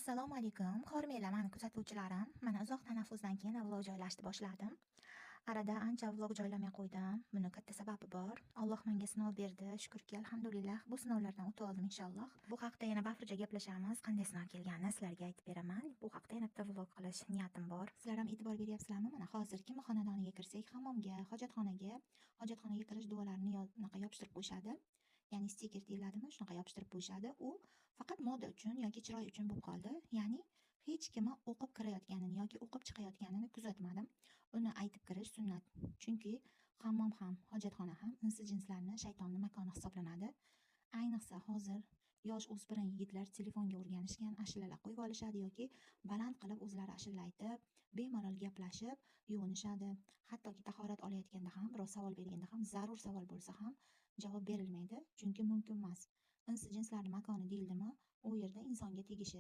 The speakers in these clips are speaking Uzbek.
Assalomu alaykum, xormanglar mani kuzatuvchilarim. Mana uzoq tanaffusdan keyin vlog joylashni boshladim. Arada ancha vlog joylamay qo'ydim. Buni katta sababi bor. Alloh menga sinov berdi. Shukrki, alhamdulillah, bu sinovlardan o'tib oldim inshaalloh. Bu haqda yana bafurja gaplashamiz. Qanday sinov kelganini sizlarga aytib beraman. Bu haqda yana bitta vlog qilish niyatim bor. Sizlar ham e'tibor beryapsizlarmi? Mana hozir kim xonadoniga kirsak, hammomga, hojatxonaga kirish duolarini yopishtirib qo'yishadi. Ya'ni stiker deyiladimi, shunaqa yopishtirib qo'yishadi. U faqat moda uchun yoki chiroy uchun bo'lib qoldi. Ya'ni hech kimi o'qib kirayotganini yoki o'qib chiqayotganini kuzatmadim. Uni aytib kirish sunnat. Chunki hammom ham, hojatxona ham insi jinslarni shaytonning makoni hisoblanadi. Ayniqsa hozir yosh o'spirin yigitlar telefonga o'rganishgan, ashulalar qo'yib olishadi yoki baland qilib o'zlari ashula aytib, bemalol gaplashib, yuvinishadi. Hattoki tahorat olayotganda ham, birov savol berganda ham, zarur savol bo'lsa ham javob berilmaydi, chunki mumkin emas. Insi jinslarning makoni deyildimi, u yerda insonga tegishi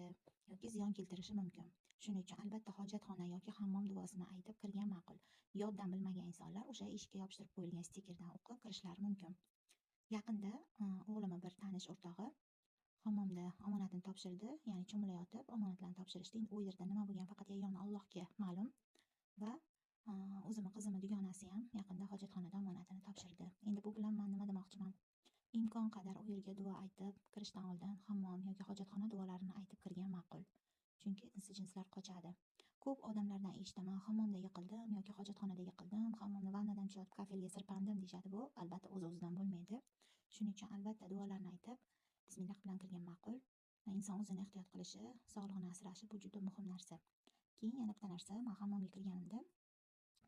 yoki ziyon keltirishi mumkin. Shuning uchun albatta hojatxona yoki hammom duosini aytib kirgan ma'qul. Yoddan bilmagan insonlar o'sha eshikka yopishtirib qo'yilgan stikerdan o'qib kirishlari mumkin. Yaqinda o'g'limi bir tanish o'rtog'i hammomda omonatini topshirdi, ya'ni cho'milayotib omonatlarni topshirishdi. U yerda nima bo'lgan faqat yagona Allohga ma'lum. Va o'zimni qizimni dugonasi ham yaqinda hojatxonada omonatini topshirdi. Endi bu bilan men nima demoqchiman? Imkon qadar u yerga duo aytib kirishdan oldin hammom yoki hojatxona duolarini aytib kirgan ma'qul. Chunki insi jinslar qochadi. Ko'p odamlardan eshitaman, hammomda yiqildim yoki hojatxonada yiqildim, hammomni vannadan tushib kafelga sirpandim deyishadi. Bu albatta o'z-o'zidan bo'lmaydi. Shuning uchun albatta duolarni aytib, bismillah bilan kirgan ma'qul. Inson o'zini ehtiyot qilishi, sog'lig'ini asrashi bu juda muhim narsa. Keyin yana bitta narsa, men hammomga kirganimda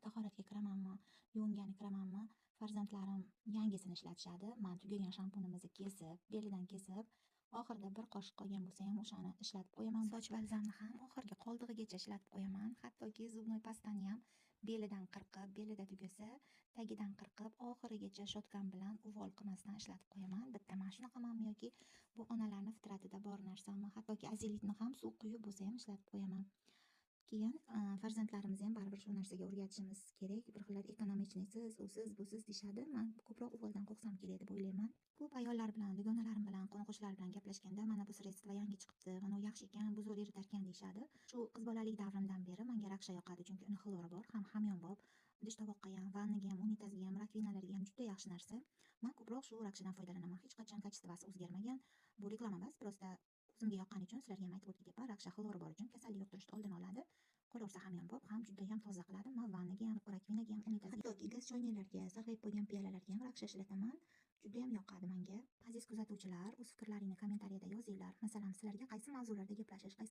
tahoratga kiramanmi, yuvingani kiramanmi, farzandlarim yangisini ishlatishadi. Men tugagan shampunimizni kesib, belidan kesib, oxirida bir qoshiq qolgan bo'lsa ham o'shani ishlatib qo'yaman. Soch balzamni ham oxirgi qoldig'igacha ishlatib qo'yaman. Hattoki zubnoy pastani ham belidan qirqib, belida tugasa, tagidan qirqib, oxirigacha shotkam bilan uvol qilmasdan ishlatib qo'yaman. Bitta men shunaqamanmi yoki bu onalarning fitratida bor narsami? Hattoki azilitni ham suv quyib bo'lsa ham ishlatib qo'yaman. Keyin farzandlarimizni ham baribir shu narsaga o'rgatishimiz kerak. Bir xillar ekonomichniksiz, usiz, busiz deyishadi. Men ko'proq uvoldan qo'rqsam kerak deb o'ylayman. Ko'p ayollar bilan, dugonalarim bilan, qo'ni-qo'shnilar bilan gaplashganda mana bu sredstvo yangi chiqibdi, mana u yaxshi ekan, bu zo'r eritarkan deyishadi. Shu qiz bolalik davrimdan beri menga raksha yoqadi, chunki uni xlori bor, ham hamyonbop. Idish-tovoqqa ham, vannaga ham, unitazga ham, rakvinalarga ham juda yaxshi narsa. Men ko'proq shu rakshadan foydalanaman. Hech qachon kачествоsi o'zgarmagan. Bu reklama emas, просто o'zimga yoqqani uchun sizlarga ham aytib o'tyapman. Raksha xlori bor uchun kasallik yuqtirishni oldini oladi. Qolaversa hamyonbop, ham juda ham toza qiladi. Men vannaga ham, rakvinaga ham, unitazga, hattoki gaz choynaklarga, sarg'ayib qolgan piyolarlarga ham raksha ishlataman. Juda ham yoqadi menga. Aziz kuzatuvchilar, o'z fikrlaringni kommentariyada yozinglar. Masalan, sizlarga qaysi mavzularda gaplashish, qaysi